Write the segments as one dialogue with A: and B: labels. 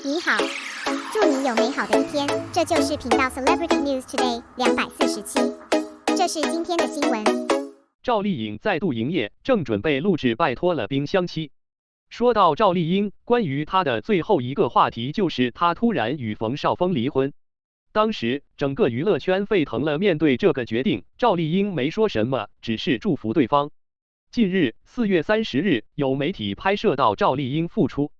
A: 你好，祝你有美好的一天。这就是频道 Celebrity News Today 247，这是今天的新闻。
B: 赵丽颖再度营业，正准备录制《拜托了冰箱期》。说到赵丽颖，关于她的最后一个话题就是她突然与冯绍峰离婚。当时整个娱乐圈沸腾了，面对这个决定，赵丽颖没说什么，只是祝福对方。近日4月30日，有媒体拍摄到赵丽颖复出，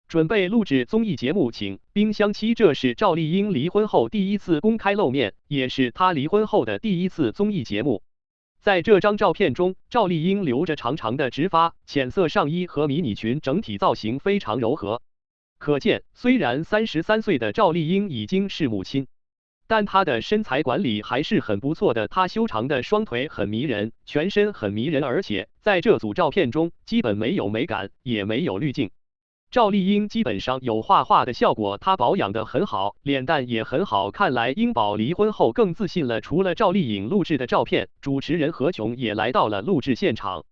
B: 准备录制综艺节目《请冰箱期》，这是赵丽颖离婚后第一次公开露面，也是她离婚后的第一次综艺节目。在这张照片中，赵丽颖留着长长的直发，浅色上衣和迷你裙，整体造型非常柔和。可见，虽然33岁的赵丽颖已经是母亲，但她的身材管理还是很不错的。她修长的双腿很迷人，全身很迷人，而且在这组照片中基本没有美感，也没有滤镜。赵丽颖基本上有画画的效果，她保养得很好，脸蛋也很好，看来英宝离婚后更自信了。除了赵丽颖录制的照片，主持人何炅也来到了录制现场。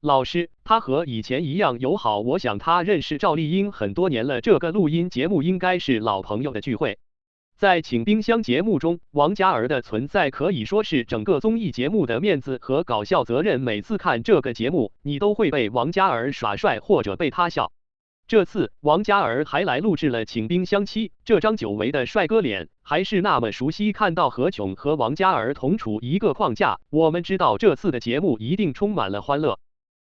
B: 老师，他和以前一样友好，我想他认识赵丽颖很多年了，这个录音节目应该是老朋友的聚会。在请冰箱节目中，王嘉尔的存在可以说是整个综艺节目的面子和搞笑责任。每次看这个节目，你都会被王嘉尔耍帅或者被他笑。这次王嘉尔还来录制了请冰箱期，这张久违的帅哥脸还是那么熟悉。看到何炅和王嘉尔同处一个框架，我们知道这次的节目一定充满了欢乐。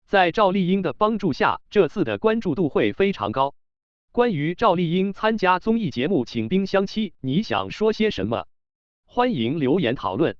B: 在赵丽颖的帮助下，这次的关注度会非常高。关于赵丽颖参加综艺节目请冰箱期，你想说些什么？欢迎留言讨论。